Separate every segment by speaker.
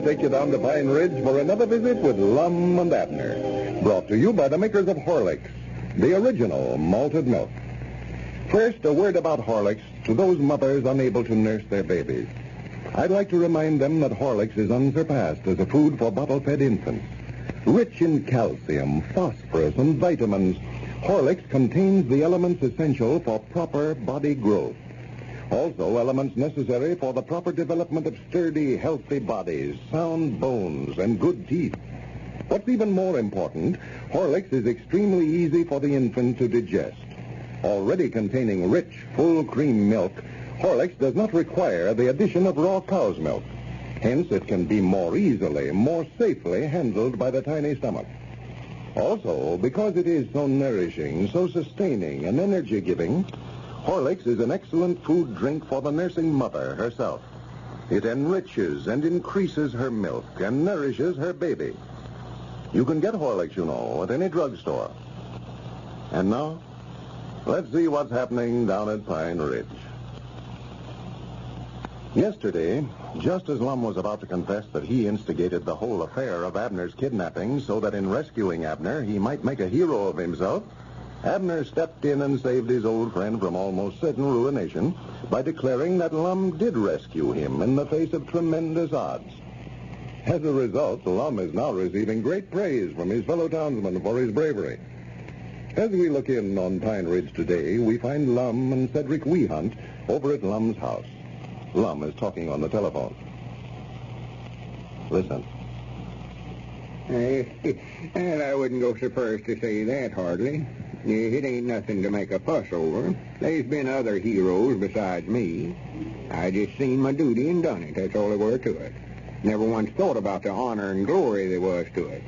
Speaker 1: take you down to Pine Ridge for another visit with Lum and Abner. Brought to you by the makers of Horlicks, the original malted milk. First, a word about Horlicks to those mothers unable to nurse their babies. I'd like to remind them that Horlicks is unsurpassed as a food for bottle-fed infants. Rich in calcium, phosphorus, and vitamins, Horlicks contains the elements essential for proper body growth. Also, elements necessary for the proper development of sturdy, healthy bodies, sound bones, and good teeth. What's even more important, Horlicks is extremely easy for the infant to digest. Already containing rich, full cream milk, Horlicks does not require the addition of raw cow's milk. Hence, it can be more easily, more safely handled by the tiny stomach. Also, because it is so nourishing, so sustaining, and energy-giving, Horlicks is an excellent food drink for the nursing mother herself. It enriches and increases her milk and nourishes her baby. You can get Horlicks, you know, at any drugstore. And now, let's see what's happening down at Pine Ridge. Yesterday, just as Lum was about to confess that he instigated the whole affair of Abner's kidnapping so that in rescuing Abner he might make a hero of himself, Abner stepped in and saved his old friend from almost certain ruination by declaring that Lum did rescue him in the face of tremendous odds. As a result, Lum is now receiving great praise from his fellow townsmen for his bravery. As we look in on Pine Ridge today, we find Lum and Cedric Weehunt over at Lum's house. Lum is talking on the telephone. Listen.
Speaker 2: And I wouldn't go so far as to say that, hardly. It ain't nothing to make a fuss over. There's been other heroes besides me. I just seen my duty and done it. That's all there were to it. Never once thought about the honor and glory there was to it.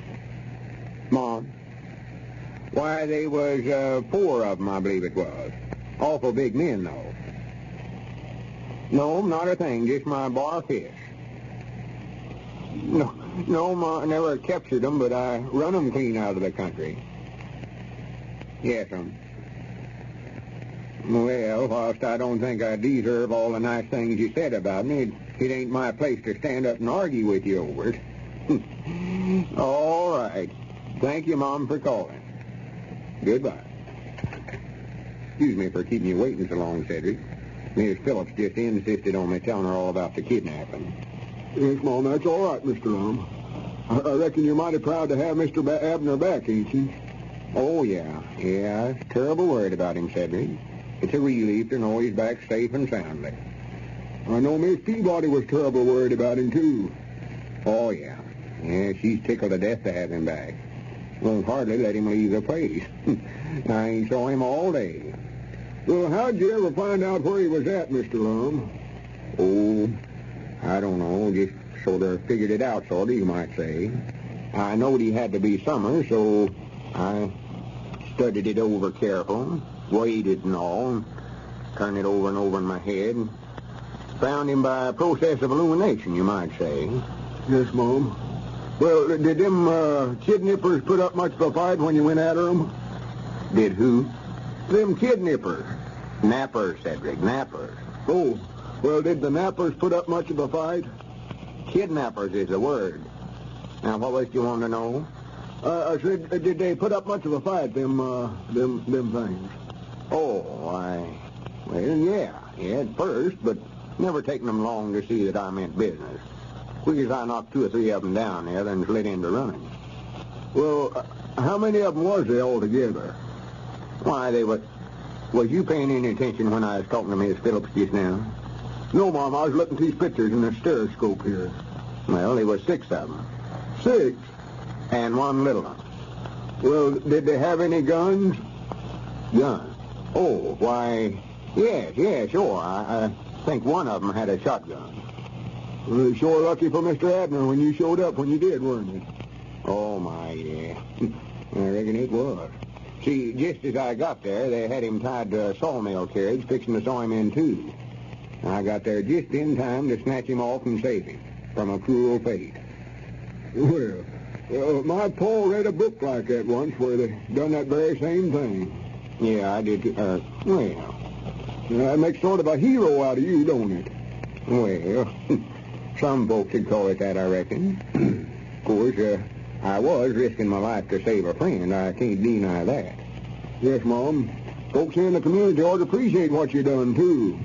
Speaker 2: Mom? Why, they was 4 of them, I believe it was. Awful big men, though. No, not a thing. Just my bar fish. No, Ma, I never captured them, but I run them clean out of the country. Yes, Well, whilst I don't think I deserve all the nice things you said about me, it ain't my place to stand up and argue with you over it. All right. Thank you, Mom, for calling. Goodbye. Excuse me for keeping you waiting so long, Cedric. Miss Phillips just insisted on me telling her all about the kidnapping.
Speaker 3: Yes, Mom, that's all right, Mr. Lum. I reckon you're mighty proud to have Mr. Abner back, ain't you?
Speaker 2: Oh, yeah. Yeah, I was terrible worried about him, Cedric. It's a relief to know he's back safe and soundly.
Speaker 3: I know Miss Peabody was terrible worried about him, too.
Speaker 2: Oh, yeah. Yeah, she's tickled to death to have him back. Won't hardly let him leave the place. I ain't saw him all day.
Speaker 3: Well, how'd you ever find out where he was at, Mr. Lum?
Speaker 2: Oh, I don't know. Just sort of figured it out, sort of, you might say. I knowed he had to be somewhere, so I studied it over careful, weighed it and all, turned it over and over in my head, and found him by a process of illumination, you might say.
Speaker 3: Yes, Mom. Well, did them kidnappers put up much of a fight when you went after them?
Speaker 2: Did who?
Speaker 3: Them kidnappers.
Speaker 2: Nappers, Cedric, nappers.
Speaker 3: Oh, well, did the nappers put up much of a fight?
Speaker 2: Kidnappers is the word. Now, what was you want to know?
Speaker 3: I said, did they put up much of a fight, them things?
Speaker 2: Well, yeah, at first, but never taken them long to see that I meant business. Quick as I knocked 2 or 3 of them down there, then slid into running.
Speaker 3: Well, how many of them was there altogether?
Speaker 2: Why, they was... Was you paying any attention when I was talking to Miss Phillips just now?
Speaker 3: No, Mom, I was looking at these pictures in the stereoscope here.
Speaker 2: Well, there was 6 of them.
Speaker 3: 6?
Speaker 2: And 1 little one.
Speaker 3: Well, did they have any guns?
Speaker 2: Guns? Oh, why, yes, sure. I think 1 of them had a shotgun.
Speaker 3: Well, sure lucky for Mr. Abner when you showed up when you did, weren't you?
Speaker 2: Oh, my, yeah. I reckon it was. See, just as I got there, they had him tied to a sawmill carriage, fixing to saw him in 2. I got there just in time to snatch him off and save him from a cruel fate.
Speaker 3: Well, my pa read a book like that once where they done that very same thing.
Speaker 2: Yeah, I did.
Speaker 3: That makes sort of a hero out of you, don't it?
Speaker 2: Well, Some folks would call it that, I reckon. Of course, I was risking my life to save a friend. I can't deny that.
Speaker 3: Yes, Mom. Folks in the community ought to appreciate what you done, too.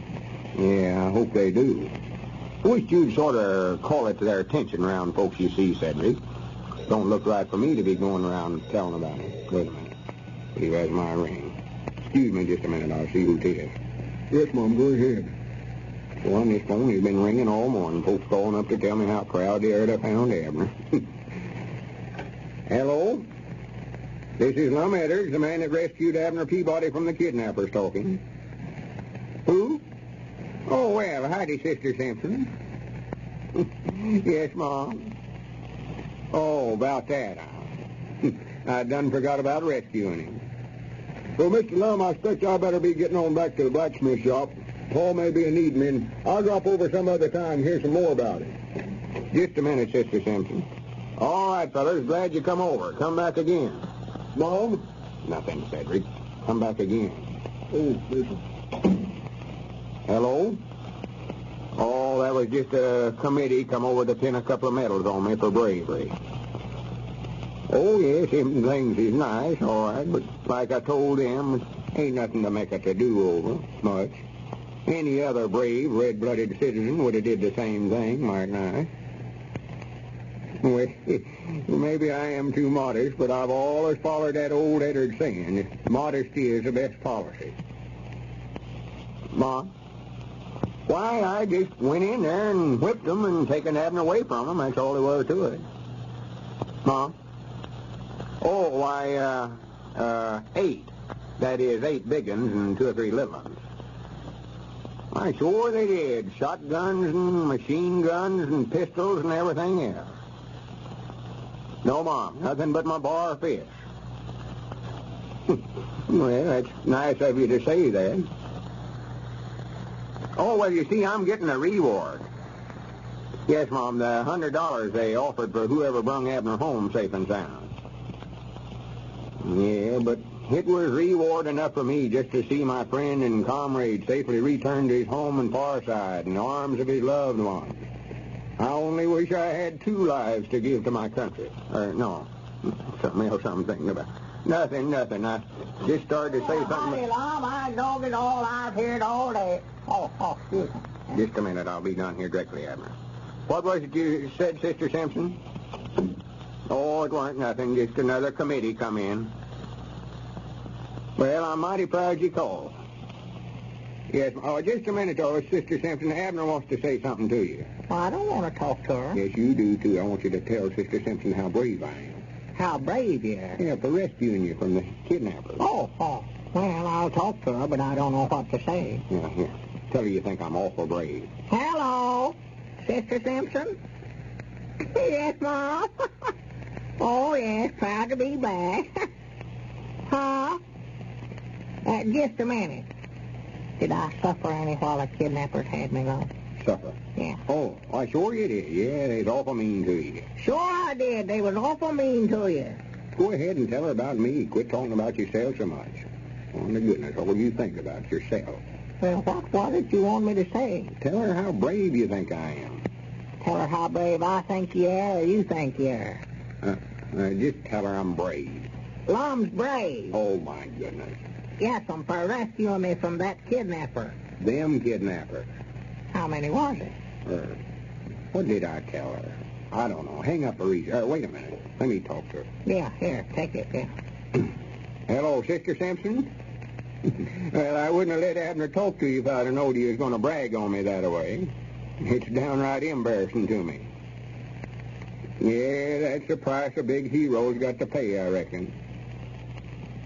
Speaker 2: Yeah, I hope they do. I wish you'd sort of call it to their attention around folks you see, Cedric. Don't look right for me to be going around telling about it. Wait a minute. See, there's my ring. Excuse me just a minute. I'll see who it is.
Speaker 3: Yes, Mom, go ahead.
Speaker 2: Well, this phone has been ringing all morning. Folks calling up to tell me how proud they are to found Abner. Hello? This is Lum Abner, the man that rescued Abner Peabody from the kidnappers talking. Who? Oh, well, howdy, Sister Simpson. Yes, Mom. Oh, about that. I done forgot about rescuing him.
Speaker 3: Well, Mr. Lum, I expect I better be getting on back to the blacksmith shop. Paul may be needing me, and I'll drop over some other time and hear some more about it.
Speaker 2: Just a minute, Sister Simpson. All right, fellas, glad you come over. Come back again.
Speaker 3: Mom?
Speaker 2: Nothing, Cedric. Come back again.
Speaker 3: Oh, listen.
Speaker 2: Hello? Oh, that was just a committee come over to pin a couple of medals on me for bravery. Oh, yes, them things is nice, all right, but like I told them, ain't nothing to make a to-do over, much. Any other brave, red-blooded citizen would have did the same thing, mightn't I? Well, maybe I am too modest, but I've always followed that old Eddard saying, modesty is the best policy. Ma? Why, I just went in there and whipped them and taken Abner away from them. That's all there was to it. Ma? Oh, why, 8. That is 8 big ones and 2 or 3 little ones. Why, sure they did. Shotguns and machine guns and pistols and everything else. No, Mom, nothing but my bar fist. Well, that's nice of you to say that. Oh, well, you see, I'm getting a reward. Yes, Mom, the $100 they offered for whoever brung Abner home safe and sound. Yeah, but it was reward enough for me just to see my friend and comrade safely return to his home and fireside in the arms of his loved ones. I only wish I had 2 lives to give to my country. No, something else I'm thinking about. Nothing. I just started to say something.
Speaker 4: Lum, I dogged it all. I've heard all day. Oh, excuse me.
Speaker 2: Just a minute. I'll be done here directly, Abner. What was it you said, Sister Simpson? Oh, it wasn't nothing. Just another committee come in. Well, I'm mighty proud you called. Yes, just a minute, though, Sister Simpson. Abner wants to say something to you.
Speaker 4: Well, I don't want to talk to her.
Speaker 2: Yes, you do, too. I want you to tell Sister Simpson how brave I am.
Speaker 4: How brave you are.
Speaker 2: Yeah, for rescuing you from the kidnappers.
Speaker 4: Oh. Well, I'll talk to her, but I don't know what to say.
Speaker 2: Yeah, here. Tell her you think I'm awful brave.
Speaker 4: Hello, Sister Simpson? Yes, Mom. Oh, yes, proud to be back. Huh? Just a minute. Did I suffer any while the kidnappers had me, Lum?
Speaker 2: Suffer?
Speaker 4: Yeah.
Speaker 2: Oh, why, sure you did. Yeah, they was awful mean to you.
Speaker 4: Sure I did. They was awful mean to you.
Speaker 2: Go ahead and tell her about me. Quit talking about yourself so much. Oh, my goodness, what do you think about yourself?
Speaker 4: Well, what did you want me to say?
Speaker 2: Tell her how brave you think I am.
Speaker 4: Tell her how brave I think you are or you think you are.
Speaker 2: Just tell her I'm brave.
Speaker 4: Lum's brave.
Speaker 2: Oh, my goodness.
Speaker 4: Yes, for rescuing me from that kidnapper.
Speaker 2: Them kidnappers.
Speaker 4: How many was it?
Speaker 2: What did I tell her? I don't know. Hang up a reason. Wait a minute. Let me talk to her.
Speaker 4: Yeah, here, take it, yeah.
Speaker 2: Hello, Sister Simpson? Well, I wouldn't have let Abner talk to you if I'd have known he was going to brag on me that way. It's downright embarrassing to me. Yeah, that's the price a big hero's got to pay, I reckon.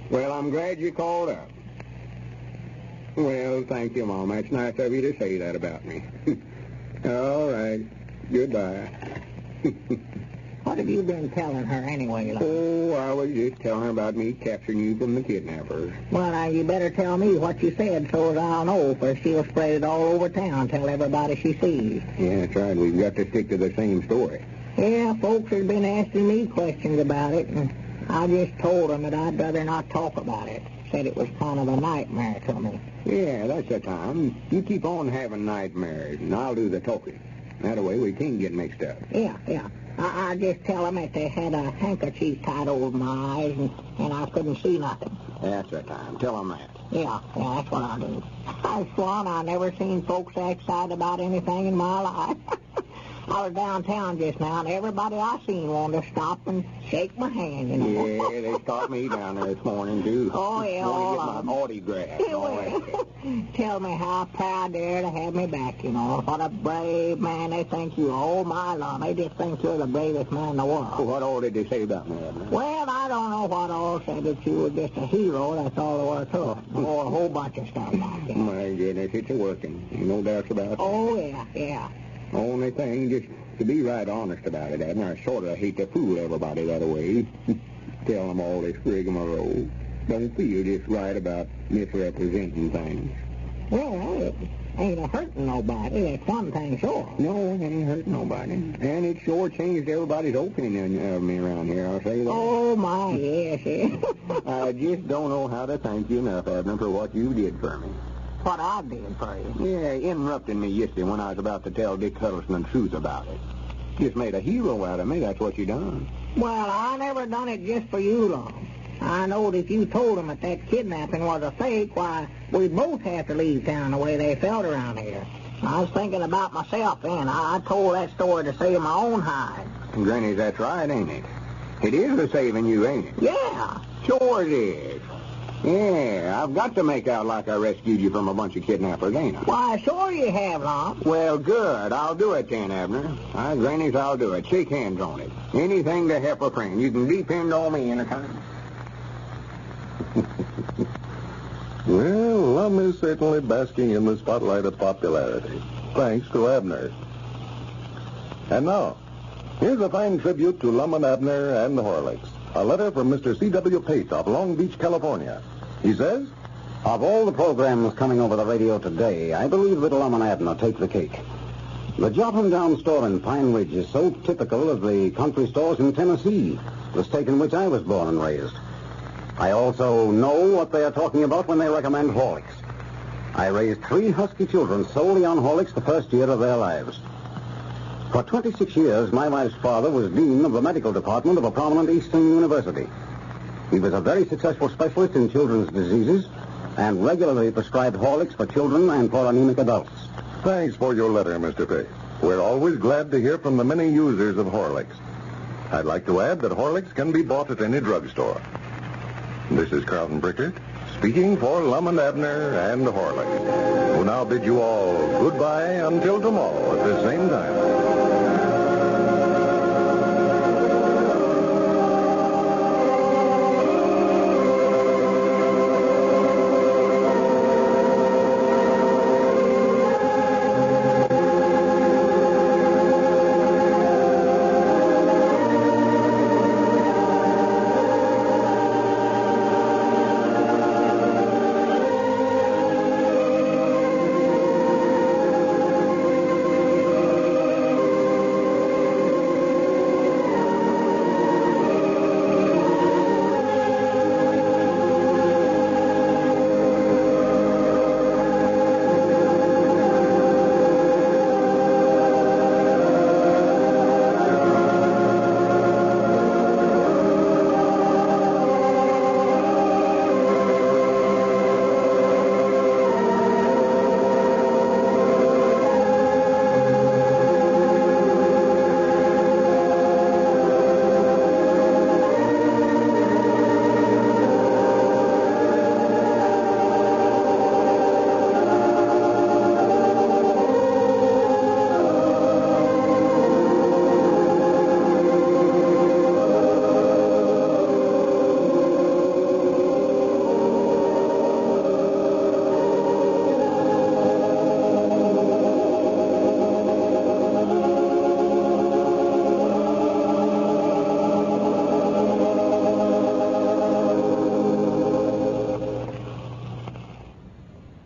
Speaker 2: Well, I'm glad you called up. Well, thank you, Mom. That's nice of you to say that about me. All right. Goodbye.
Speaker 4: What have you been telling her anyway, Lum?
Speaker 2: Oh, I was just telling her about me capturing you from the kidnappers.
Speaker 4: Well, now, you better tell me what you said so as I'll know, for she'll spread it all over town, tell everybody she sees.
Speaker 2: Yeah, that's right. We've got to stick to the same story.
Speaker 4: Yeah, folks have been asking me questions about it, and I just told them that I'd rather not talk about it. Said it was kind of a nightmare to me.
Speaker 2: Yeah, that's the time. You keep on having nightmares, and I'll do the talking. That way we can't get mixed up.
Speaker 4: Yeah. I just tell them that they had a handkerchief tied over my eyes and I couldn't see nothing.
Speaker 2: That's the time. Tell them that.
Speaker 4: Yeah, that's what I do. I swan I never seen folks act excited about anything in my life. I was downtown just now, and everybody I seen wanted to stop and shake my hand, you know.
Speaker 2: Yeah, they stopped me down there this morning, too.
Speaker 4: Oh, yeah,
Speaker 2: all of them. Autograph.
Speaker 4: Tell me how proud they are to have me back, you know. What a brave man they think you are. Oh, my Lord, they just think you're the bravest man in the world.
Speaker 2: What all did they say about me, Abner?
Speaker 4: Well, I don't know what all said, that you were just a hero, that's all there was to it. Oh, a whole bunch of stuff like that.
Speaker 2: My goodness, it's working. No doubts about it.
Speaker 4: Oh, yeah.
Speaker 2: Only thing, just to be right honest about it, Abner, I sort of hate to fool everybody that way. Tell them all this rigmarole. Don't feel just right about misrepresenting things.
Speaker 4: Well, it ain't hurting nobody. That's one thing sure.
Speaker 2: No, it ain't hurting nobody. And it sure changed everybody's opinion of me around here, I'll say that.
Speaker 4: Oh, my, yes.
Speaker 2: I just don't know how to thank you enough, Abner, for what you did for me.
Speaker 4: What I did for you?
Speaker 2: Yeah, interrupting me yesterday when I was about to tell Dick Huddleston the truth about it. Just made a hero out of me, that's what you done.
Speaker 4: Well, I never done it just for you, Lum. I knowed if you told them that kidnapping was a fake, why, we'd both have to leave town the way they felt around here. I was thinking about myself then. I told that story to save my own hide.
Speaker 2: Granny, that's right, ain't it? It is for saving you, ain't it?
Speaker 4: Yeah.
Speaker 2: Sure it is. Yeah, I've got to make out like I rescued you from a bunch of kidnappers, ain't I?
Speaker 4: Why, sure you have, Lum.
Speaker 2: Well, good. I'll do it then, Abner. Grannies, I'll do it. Shake hands on it. Anything to help a friend. You can depend on me anytime.
Speaker 1: Well, Lum is certainly basking in the spotlight of popularity, thanks to Abner. And now, here's a fine tribute to Lum and Abner and the Horlicks. A letter from Mr. C.W. Pate of Long Beach, California. He says,
Speaker 5: of all the programs coming over the radio today, I believe that Lum and Abner take the cake. The Jot'em Down store in Pine Ridge is so typical of the country stores in Tennessee, the state in which I was born and raised. I also know what they are talking about when they recommend Horlicks. I raised 3 husky children solely on Horlicks the first year of their lives. For 26 years, my wife's father was dean of the medical department of a prominent Eastern university. He was a very successful specialist in children's diseases and regularly prescribed Horlicks for children and for anemic adults.
Speaker 1: thanks for your letter, Mr. Pate. We're always glad to hear from the many users of Horlicks. I'd like to add that Horlicks can be bought at any drugstore. This is Carlton Brickert, speaking for Lum and Abner and Horlicks, who now bid you all goodbye until tomorrow at the same time.